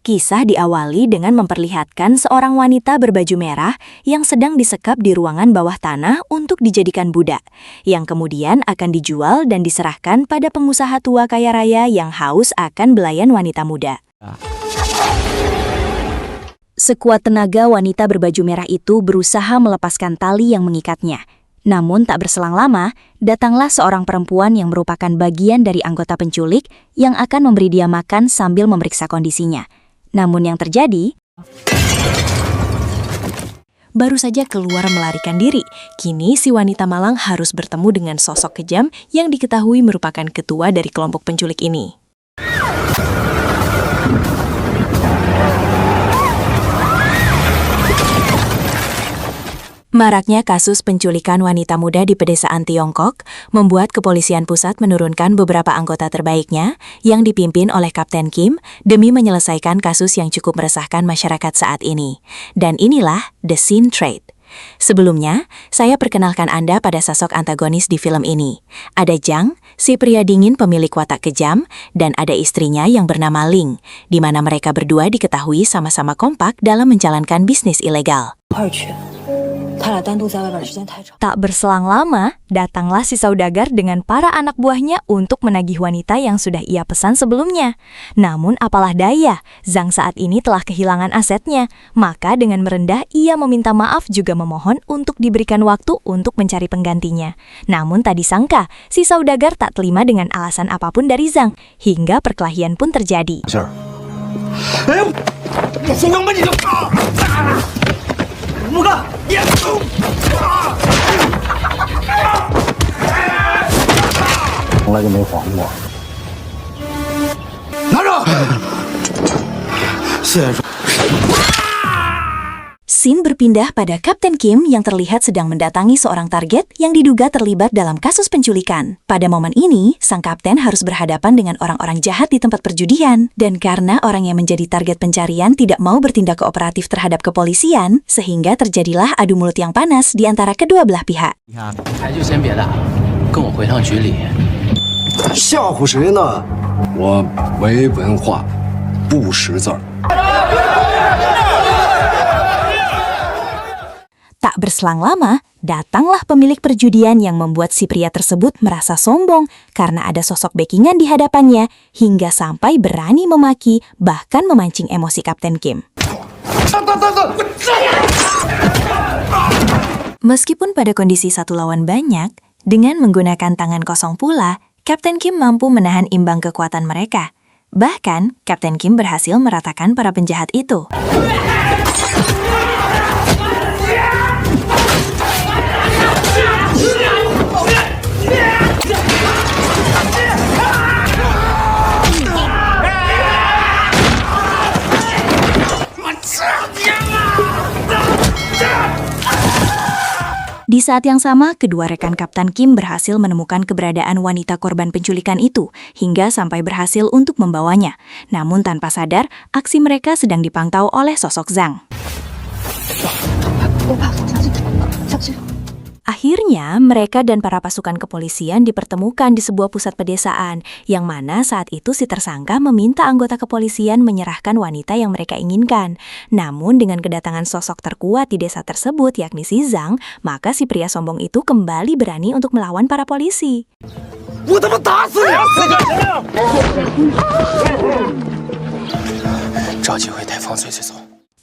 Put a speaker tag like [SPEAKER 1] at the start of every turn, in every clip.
[SPEAKER 1] Kisah diawali dengan memperlihatkan seorang wanita berbaju merah yang sedang disekap di ruangan bawah tanah untuk dijadikan budak, yang kemudian akan dijual dan diserahkan pada pengusaha tua kaya raya yang haus akan belayan wanita muda. Sekuat tenaga wanita berbaju merah itu berusaha melepaskan tali yang mengikatnya. Namun tak berselang lama, datanglah seorang perempuan yang merupakan bagian dari anggota penculik yang akan memberi dia makan sambil memeriksa kondisinya. Namun yang terjadi, baru saja keluar melarikan diri, kini si wanita malang harus bertemu dengan sosok kejam yang diketahui merupakan ketua dari kelompok penculik ini. Maraknya kasus penculikan wanita muda di pedesaan Tiongkok membuat kepolisian pusat menurunkan beberapa anggota terbaiknya yang dipimpin oleh Kapten Kim demi menyelesaikan kasus yang cukup meresahkan masyarakat saat ini. Dan inilah The Sin Trade. Sebelumnya, saya perkenalkan Anda pada sosok antagonis di film ini. Ada Zhang, si pria dingin pemilik watak kejam, dan ada istrinya yang bernama Ling, di mana mereka berdua diketahui sama-sama kompak dalam menjalankan bisnis ilegal. Tak berselang lama, datanglah si saudagar dengan para anak buahnya untuk menagih wanita yang sudah ia pesan sebelumnya. Namun apalah daya, Zhang saat ini telah kehilangan asetnya. Maka dengan merendah ia meminta maaf juga memohon untuk diberikan waktu untuk mencari penggantinya. Namun tak disangka, si saudagar tak terima dengan alasan apapun dari Zhang, hingga perkelahian pun terjadi. Scene berpindah pada Kapten Kim yang terlihat sedang mendatangi seorang target yang diduga terlibat dalam kasus penculikan. Pada momen ini, sang kapten harus berhadapan dengan orang-orang jahat di tempat perjudian. Dan karena orang yang menjadi target pencarian tidak mau bertindak kooperatif terhadap kepolisian, sehingga terjadilah adu mulut yang panas di antara kedua belah pihak. Tak berselang lama, datanglah pemilik perjudian yang membuat si pria tersebut merasa sombong karena ada sosok backingan di hadapannya hingga sampai berani memaki bahkan memancing emosi Kapten Kim. Meskipun pada kondisi satu lawan banyak, dengan menggunakan tangan kosong pula, Kapten Kim mampu menahan imbang kekuatan mereka. Bahkan, Kapten Kim berhasil meratakan para penjahat itu. Di saat yang sama, kedua rekan Kapten Kim berhasil menemukan keberadaan wanita korban penculikan itu, hingga sampai berhasil untuk membawanya. Namun tanpa sadar, aksi mereka sedang dipantau oleh sosok Zhang. Akhirnya, mereka dan para pasukan kepolisian dipertemukan di sebuah pusat pedesaan, yang mana saat itu si tersangka meminta anggota kepolisian menyerahkan wanita yang mereka inginkan. Namun dengan kedatangan sosok terkuat di desa tersebut, yakni si Zhang, maka si pria sombong itu kembali berani untuk melawan para polisi.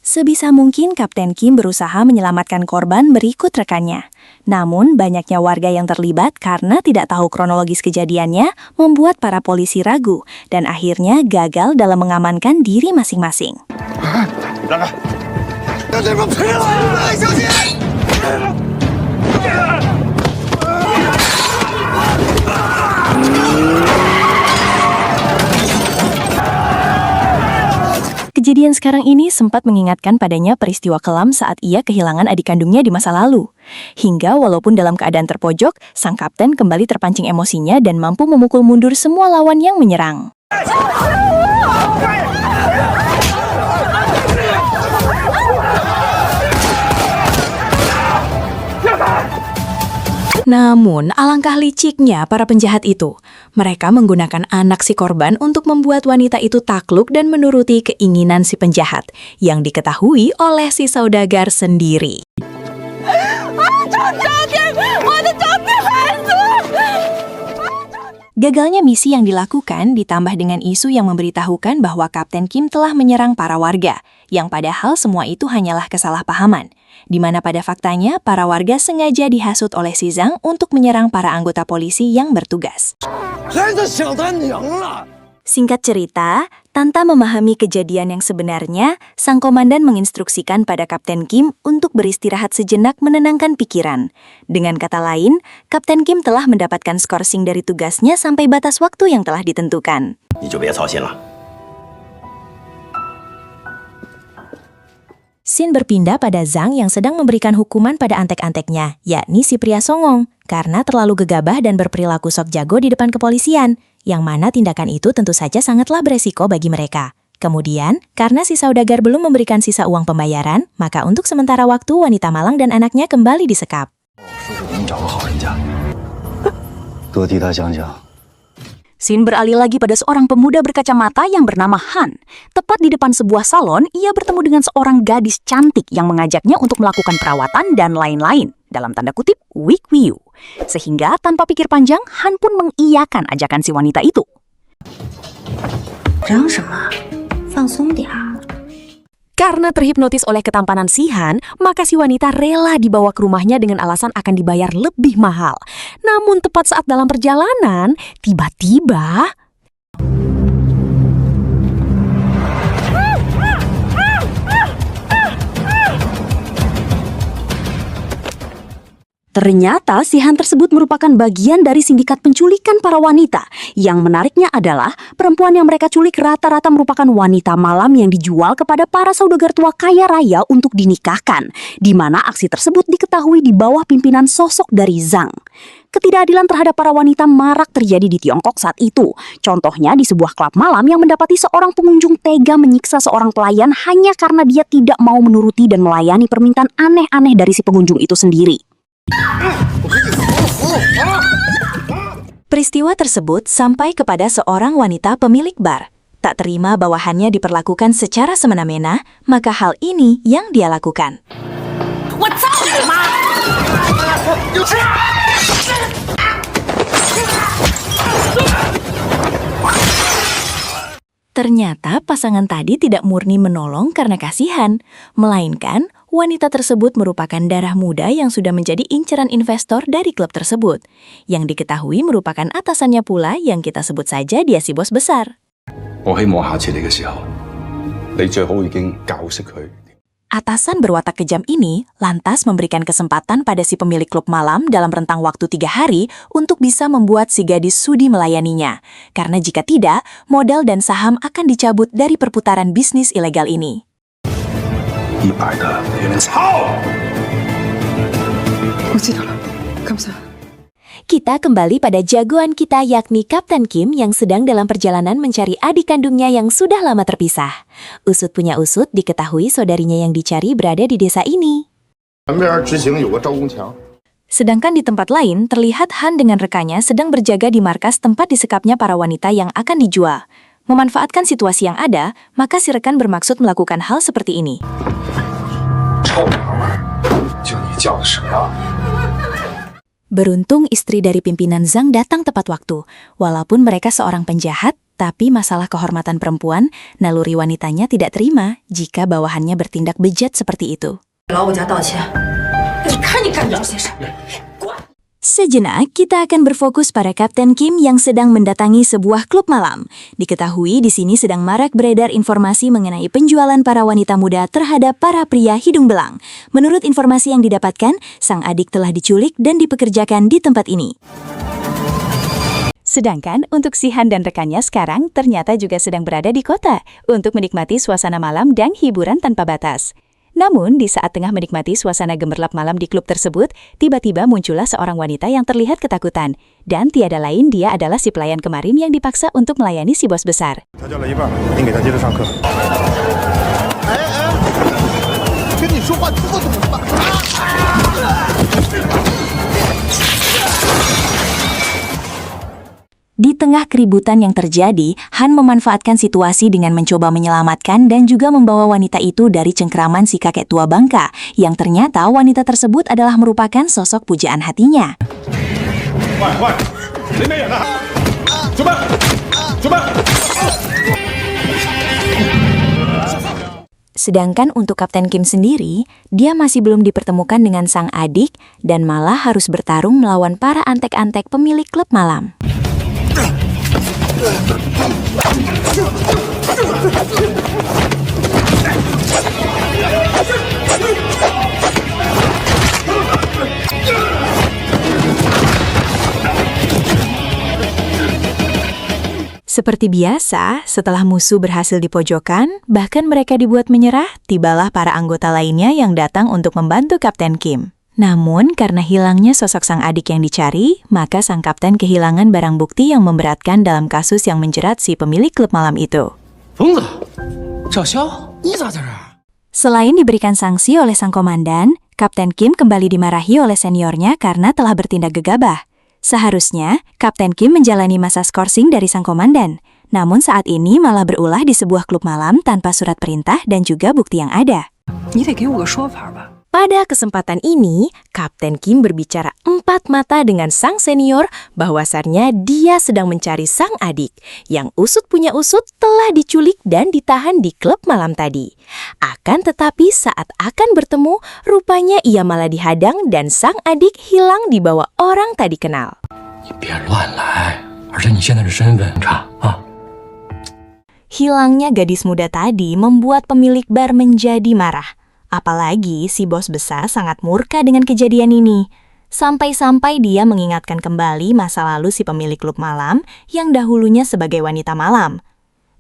[SPEAKER 1] Sebisa mungkin Kapten Kim berusaha menyelamatkan korban berikut rekannya. Namun banyaknya warga yang terlibat karena tidak tahu kronologis kejadiannya membuat para polisi ragu dan akhirnya gagal dalam mengamankan diri masing-masing. Kejadian sekarang ini sempat mengingatkan padanya peristiwa kelam saat ia kehilangan adik kandungnya di masa lalu. Hingga walaupun dalam keadaan terpojok, sang kapten kembali terpancing emosinya dan mampu memukul mundur semua lawan yang menyerang. Namun, alangkah liciknya para penjahat itu. Mereka menggunakan anak si korban untuk membuat wanita itu takluk dan menuruti keinginan si penjahat, yang diketahui oleh si saudagar sendiri. Gagalnya misi yang dilakukan ditambah dengan isu yang memberitahukan bahwa Kapten Kim telah menyerang para warga, yang padahal semua itu hanyalah kesalahpahaman, di mana pada faktanya para warga sengaja dihasut oleh si Zhang untuk menyerang para anggota polisi yang bertugas. Singkat cerita, tanpa memahami kejadian yang sebenarnya, sang komandan menginstruksikan pada Kapten Kim untuk beristirahat sejenak menenangkan pikiran. Dengan kata lain, Kapten Kim telah mendapatkan skorsing dari tugasnya sampai batas waktu yang telah ditentukan. Scene berpindah pada Zhang yang sedang memberikan hukuman pada antek-anteknya, yakni si pria songong, karena terlalu gegabah dan berperilaku sok jago di depan kepolisian, yang mana tindakan itu tentu saja sangatlah beresiko bagi mereka. Kemudian, karena si saudagar belum memberikan sisa uang pembayaran, maka untuk sementara waktu wanita malang dan anaknya kembali disekap.
[SPEAKER 2] Scene beralih lagi pada seorang pemuda berkacamata yang bernama Han. Tepat di depan sebuah salon, ia bertemu dengan seorang gadis cantik yang mengajaknya untuk melakukan perawatan dan lain-lain. Dalam tanda kutip, weak view. Sehingga tanpa pikir panjang, Han pun mengiyakan ajakan si wanita itu. Karena terhipnotis oleh ketampanan si Han, maka si wanita rela dibawa ke rumahnya dengan alasan akan dibayar lebih mahal. Namun tepat saat dalam perjalanan, tiba-tiba... Ternyata si Han tersebut merupakan bagian dari sindikat penculikan para wanita. Yang menariknya adalah perempuan yang mereka culik rata-rata merupakan wanita malam yang dijual kepada para saudagar tua kaya raya untuk dinikahkan, di mana aksi tersebut diketahui di bawah pimpinan sosok dari Zhang. Ketidakadilan terhadap para wanita marak terjadi di Tiongkok saat itu. Contohnya di sebuah klub malam yang mendapati seorang pengunjung tega menyiksa seorang pelayan hanya karena dia tidak mau menuruti dan melayani permintaan aneh-aneh dari si pengunjung itu sendiri. Peristiwa tersebut sampai kepada seorang wanita pemilik bar. Tak terima bawahannya diperlakukan secara semena-mena, maka hal ini yang dia lakukan. Ternyata pasangan tadi tidak murni menolong karena kasihan, melainkan wanita tersebut merupakan darah muda yang sudah menjadi inceran investor dari klub tersebut, yang diketahui merupakan atasannya pula yang kita sebut saja dia si bos besar. Atasan berwatak kejam ini lantas memberikan kesempatan pada si pemilik klub malam dalam rentang waktu 3 hari untuk bisa membuat si gadis sudi melayaninya, karena jika tidak, modal dan saham akan dicabut dari perputaran bisnis ilegal ini. Kita kembali pada jagoan kita yakni Kapten Kim yang sedang dalam perjalanan mencari adik kandungnya yang sudah lama terpisah. Usut punya usut diketahui saudarinya yang dicari berada di desa ini. Sedangkan di tempat lain terlihat Han dengan rekannya sedang berjaga di markas tempat disekapnya para wanita yang akan dijual. Memanfaatkan situasi yang ada, maka si rekan bermaksud melakukan hal seperti ini. Beruntung istri dari pimpinan Zhang datang tepat waktu. Walaupun mereka seorang penjahat, tapi masalah kehormatan perempuan, naluri wanitanya tidak terima jika bawahannya bertindak bejat seperti itu. Sejenak, kita akan berfokus pada Kapten Kim yang sedang mendatangi sebuah klub malam. Diketahui di sini sedang marak beredar informasi mengenai penjualan para wanita muda terhadap para pria hidung belang. Menurut informasi yang didapatkan, sang adik telah diculik dan dipekerjakan di tempat ini. Sedangkan untuk si Han dan rekannya sekarang ternyata juga sedang berada di kota untuk menikmati suasana malam dan hiburan tanpa batas. Namun, di saat tengah menikmati suasana gemerlap malam di klub tersebut, tiba-tiba muncullah seorang wanita yang terlihat ketakutan. Dan tiada lain dia adalah si pelayan kemarin yang dipaksa untuk melayani si bos besar.
[SPEAKER 1] Di tengah keributan yang terjadi, Han memanfaatkan situasi dengan mencoba menyelamatkan dan juga membawa wanita itu dari cengkraman si kakek tua bangka, yang ternyata wanita tersebut adalah merupakan sosok pujaan hatinya. Sedangkan untuk Kapten Kim sendiri, dia masih belum dipertemukan dengan sang adik dan malah harus bertarung melawan para antek-antek pemilik klub malam. Seperti biasa, setelah musuh berhasil dipojokkan, bahkan mereka dibuat menyerah, tibalah para anggota lainnya yang datang untuk membantu Kapten Kim. Namun, karena hilangnya sosok sang adik yang dicari, maka sang kapten kehilangan barang bukti yang memberatkan dalam kasus yang menjerat si pemilik klub malam itu. Selain diberikan sanksi oleh sang komandan, Kapten Kim kembali dimarahi oleh seniornya karena telah bertindak gegabah. Seharusnya, Kapten Kim menjalani masa skorsing dari sang komandan. Namun saat ini malah berulah di sebuah klub malam tanpa surat perintah dan juga bukti yang ada. Pada kesempatan ini, Kapten Kim berbicara empat mata dengan sang senior bahwasannya dia sedang mencari sang adik yang usut punya usut telah diculik dan ditahan di klub malam tadi. Akan tetapi saat akan bertemu, rupanya ia malah dihadang dan sang adik hilang di bawah orang tak dikenal. Hilangnya gadis muda tadi membuat pemilik bar menjadi marah. Apalagi si bos besar sangat murka dengan kejadian ini. Sampai-sampai dia mengingatkan kembali masa lalu si pemilik klub malam yang dahulunya sebagai wanita malam.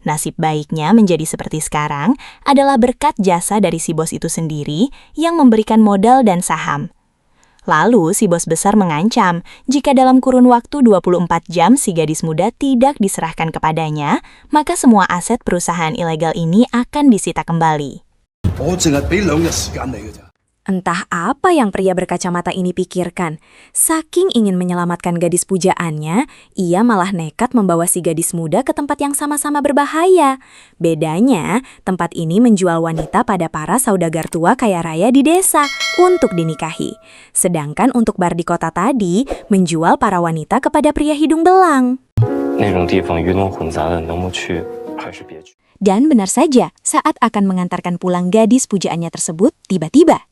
[SPEAKER 1] Nasib baiknya menjadi seperti sekarang adalah berkat jasa dari si bos itu sendiri yang memberikan modal dan saham. Lalu si bos besar mengancam jika dalam kurun waktu 24 jam si gadis muda tidak diserahkan kepadanya, maka semua aset perusahaan ilegal ini akan disita kembali. Entah apa yang pria berkacamata ini pikirkan. Saking ingin menyelamatkan gadis pujaannya, ia malah nekat membawa si gadis muda ke tempat yang sama-sama berbahaya. Bedanya, tempat ini menjual wanita pada para saudagar tua kaya raya di desa untuk dinikahi. Sedangkan untuk bar di kota tadi, menjual para wanita kepada pria hidung belang. Dan benar saja, saat akan mengantarkan pulang gadis pujaannya tersebut, tiba-tiba.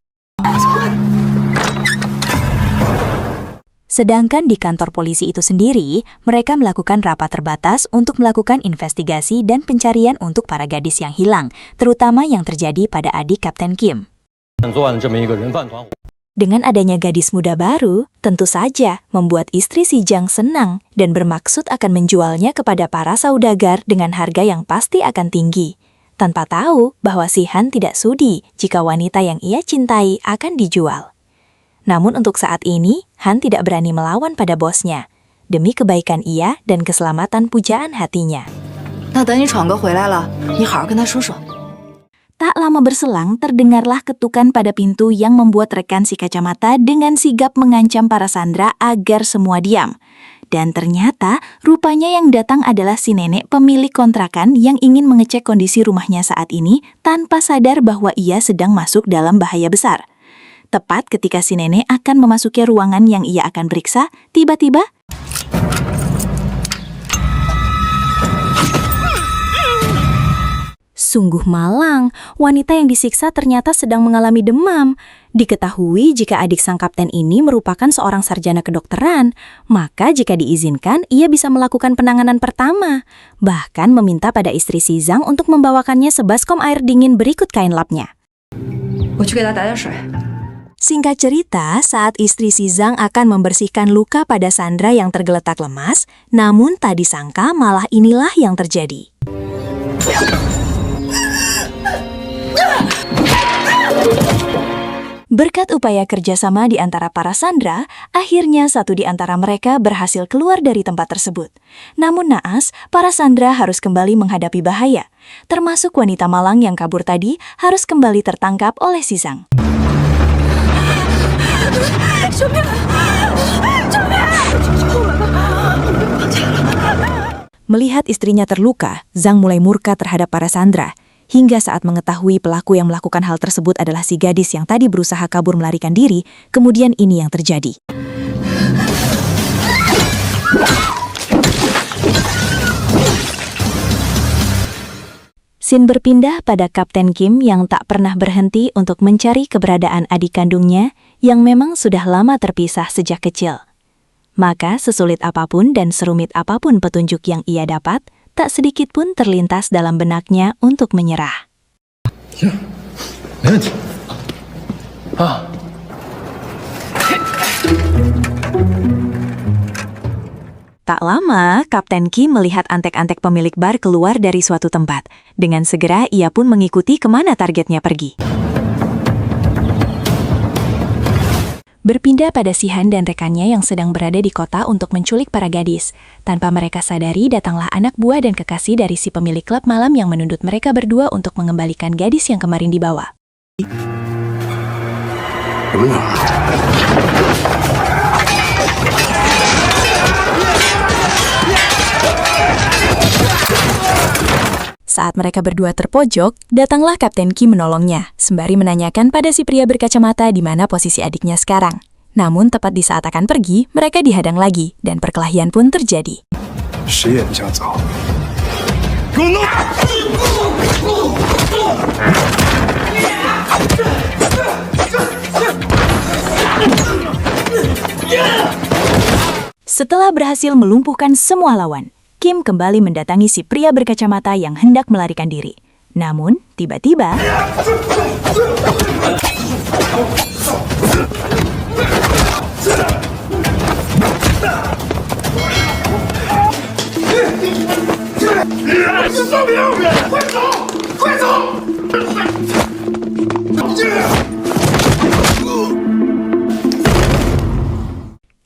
[SPEAKER 1] Sedangkan di kantor polisi itu sendiri, mereka melakukan rapat terbatas untuk melakukan investigasi dan pencarian untuk para gadis yang hilang, terutama yang terjadi pada adik Kapten Kim. Dengan adanya gadis muda baru, tentu saja membuat istri si Jang senang dan bermaksud akan menjualnya kepada para saudagar dengan harga yang pasti akan tinggi. Tanpa tahu bahwa si Han tidak sudi jika wanita yang ia cintai akan dijual. Namun untuk saat ini, Han tidak berani melawan pada bosnya, demi kebaikan ia dan keselamatan pujaan hatinya. Tak lama berselang, terdengarlah ketukan pada pintu yang membuat rekan si kacamata dengan sigap mengancam para sandera agar semua diam. Dan ternyata, rupanya yang datang adalah si nenek pemilik kontrakan yang ingin mengecek kondisi rumahnya saat ini tanpa sadar bahwa ia sedang masuk dalam bahaya besar. Tepat ketika si nenek akan memasuki ruangan yang ia akan periksa, tiba-tiba sungguh malang, wanita yang disiksa ternyata sedang mengalami demam. Diketahui jika adik sang kapten ini merupakan seorang sarjana kedokteran, maka jika diizinkan, ia bisa melakukan penanganan pertama. Bahkan meminta pada istri si Zhang untuk membawakannya sebaskom air dingin berikut kain lapnya. Singkat cerita, saat istri si Zhang akan membersihkan luka pada Sandra yang tergeletak lemas, namun tak disangka malah inilah yang terjadi. Berkat upaya kerjasama di antara para sandera, akhirnya satu di antara mereka berhasil keluar dari tempat tersebut. Namun naas, para sandera harus kembali menghadapi bahaya. Termasuk wanita malang yang kabur tadi harus kembali tertangkap oleh si Zhang. Melihat istrinya terluka, Zhang mulai murka terhadap para sandera. Hingga saat mengetahui pelaku yang melakukan hal tersebut adalah si gadis yang tadi berusaha kabur melarikan diri, kemudian ini yang terjadi. Scene berpindah pada Kapten Kim yang tak pernah berhenti untuk mencari keberadaan adik kandungnya yang memang sudah lama terpisah sejak kecil. Maka sesulit apapun dan serumit apapun petunjuk yang ia dapat, tak sedikit pun terlintas dalam benaknya untuk menyerah.
[SPEAKER 3] Ya, 没问题。啊。
[SPEAKER 1] Tak lama, Kapten Kim melihat antek-antek pemilik bar keluar dari suatu tempat. Dengan segera, ia pun mengikuti kemana targetnya pergi. Berpindah pada Sihan dan rekannya yang sedang berada di kota untuk menculik para gadis. Tanpa mereka sadari, datanglah anak buah dan kekasih dari si pemilik klub malam yang menuntut mereka berdua untuk mengembalikan gadis yang kemarin dibawa. Saat mereka berdua terpojok, datanglah Kapten Kim menolongnya, sembari menanyakan pada si pria berkacamata di mana posisi adiknya sekarang. Namun tepat di saat akan pergi, mereka dihadang lagi, dan perkelahian pun terjadi. Setelah berhasil melumpuhkan semua lawan, Kim kembali mendatangi si pria berkacamata yang hendak melarikan diri. Namun, tiba-tiba...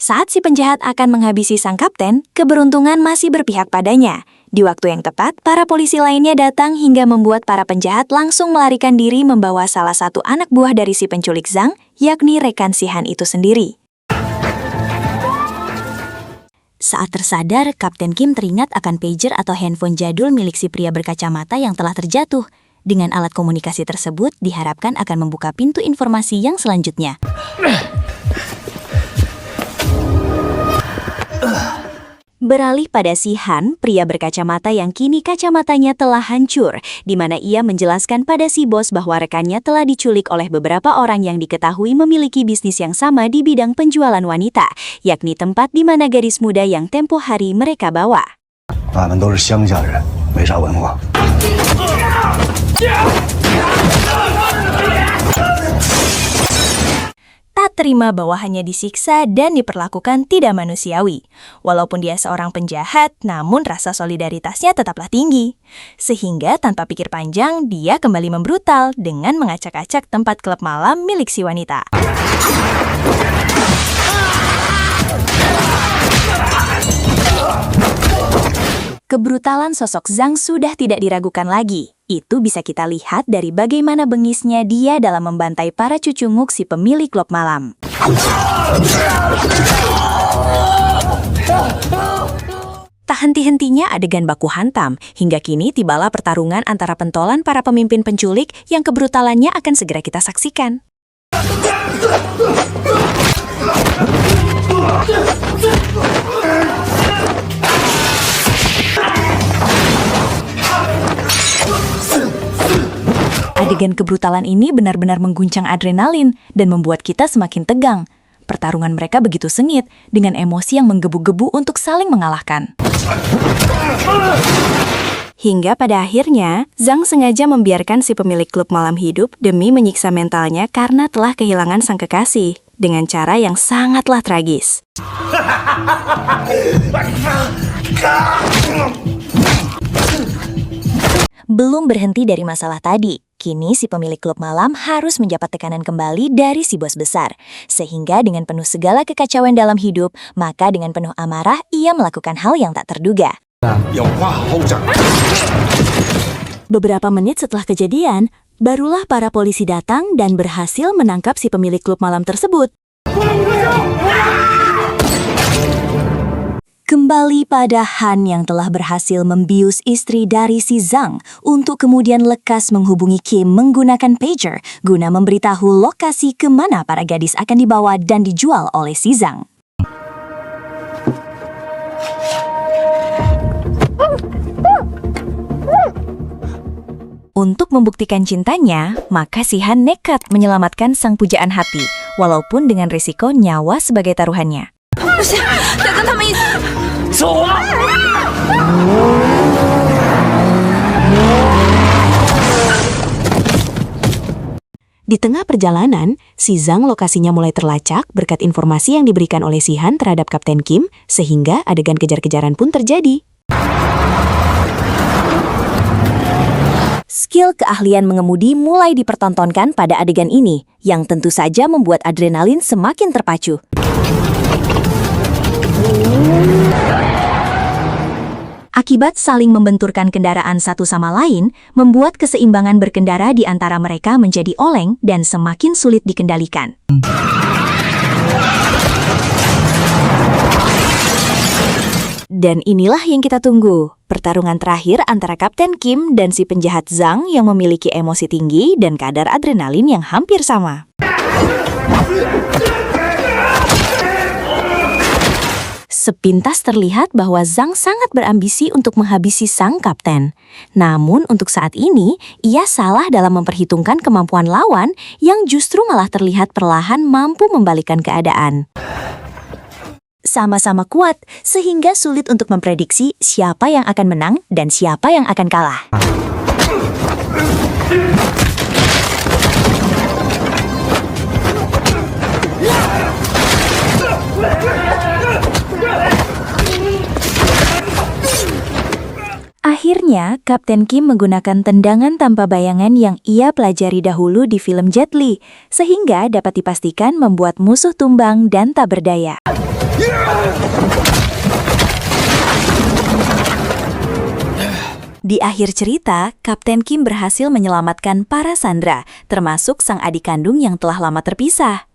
[SPEAKER 1] Saat si penjahat akan menghabisi sang kapten, keberuntungan masih berpihak padanya. Di waktu yang tepat, para polisi lainnya datang hingga membuat para penjahat langsung melarikan diri membawa salah satu anak buah dari si penculik Zhang, yakni rekan Sihan itu sendiri. Saat tersadar, Kapten Kim teringat akan pager atau handphone jadul milik si pria berkacamata yang telah terjatuh. Dengan alat komunikasi tersebut, diharapkan akan membuka pintu informasi yang selanjutnya. Beralih pada Sihan, pria berkacamata yang kini kacamatanya telah hancur, di mana ia menjelaskan pada si bos bahwa rekannya telah diculik oleh beberapa orang yang diketahui memiliki bisnis yang sama di bidang penjualan wanita, yakni tempat di mana gadis muda yang tempo hari mereka bawa. Tak terima bawahannya disiksa dan diperlakukan tidak manusiawi. Walaupun dia seorang penjahat, namun rasa solidaritasnya tetaplah tinggi. Sehingga tanpa pikir panjang, dia kembali membrutal dengan mengacak-acak tempat klub malam milik si wanita. Kebrutalan sosok Zhang sudah tidak diragukan lagi. Itu bisa kita lihat dari bagaimana bengisnya dia dalam membantai para cucunguk si pemilik klub malam. Tak henti-hentinya adegan baku hantam, hingga kini tibalah pertarungan antara pentolan para pemimpin penculik yang kebrutalannya akan segera kita saksikan. Adegan kebrutalan ini benar-benar mengguncang adrenalin dan membuat kita semakin tegang. Pertarungan mereka begitu sengit, dengan emosi yang menggebu-gebu untuk saling mengalahkan. Hingga pada akhirnya, Zhang sengaja membiarkan si pemilik klub malam hidup demi menyiksa mentalnya karena telah kehilangan sang kekasih, dengan cara yang sangatlah tragis. Belum berhenti dari masalah tadi, kini si pemilik klub malam harus mendapat tekanan kembali dari si bos besar. Sehingga dengan penuh segala kekacauan dalam hidup, maka dengan penuh amarah ia melakukan hal yang tak terduga. Beberapa menit setelah kejadian, barulah para polisi datang dan berhasil menangkap si pemilik klub malam tersebut.
[SPEAKER 2] Kembali pada Han yang telah berhasil membius istri dari si Zhang untuk kemudian lekas menghubungi Kim menggunakan pager guna memberitahu lokasi kemana para gadis akan dibawa dan dijual oleh si Zhang.
[SPEAKER 1] Untuk membuktikan cintanya, maka si Han nekat menyelamatkan sang pujaan hati, walaupun dengan risiko nyawa sebagai taruhannya. Di tengah perjalanan, si Zhang lokasinya mulai terlacak berkat informasi yang diberikan oleh si Han terhadap Kapten Kim, sehingga adegan kejar-kejaran pun terjadi.
[SPEAKER 2] Skill keahlian mengemudi mulai dipertontonkan pada adegan ini, yang tentu saja membuat adrenalin semakin terpacu. Akibat saling membenturkan kendaraan satu sama lain, membuat keseimbangan berkendara di antara mereka menjadi oleng dan semakin sulit dikendalikan.
[SPEAKER 1] Dan inilah yang kita tunggu, pertarungan terakhir antara Kapten Kim dan si penjahat Zhang yang memiliki emosi tinggi dan kadar adrenalin yang hampir sama. Sepintas terlihat bahwa Zhang sangat berambisi untuk menghabisi sang kapten. Namun untuk saat ini, ia salah dalam memperhitungkan kemampuan lawan yang justru malah terlihat perlahan mampu membalikkan keadaan. Sama-sama kuat, sehingga sulit untuk memprediksi siapa yang akan menang dan siapa yang akan kalah. Akhirnya, Kapten Kim menggunakan tendangan tanpa bayangan yang ia pelajari dahulu di film Jet Li, sehingga dapat dipastikan membuat musuh tumbang dan tak berdaya. Di akhir cerita, Kapten Kim berhasil menyelamatkan para sandera, termasuk sang adik kandung yang telah lama terpisah.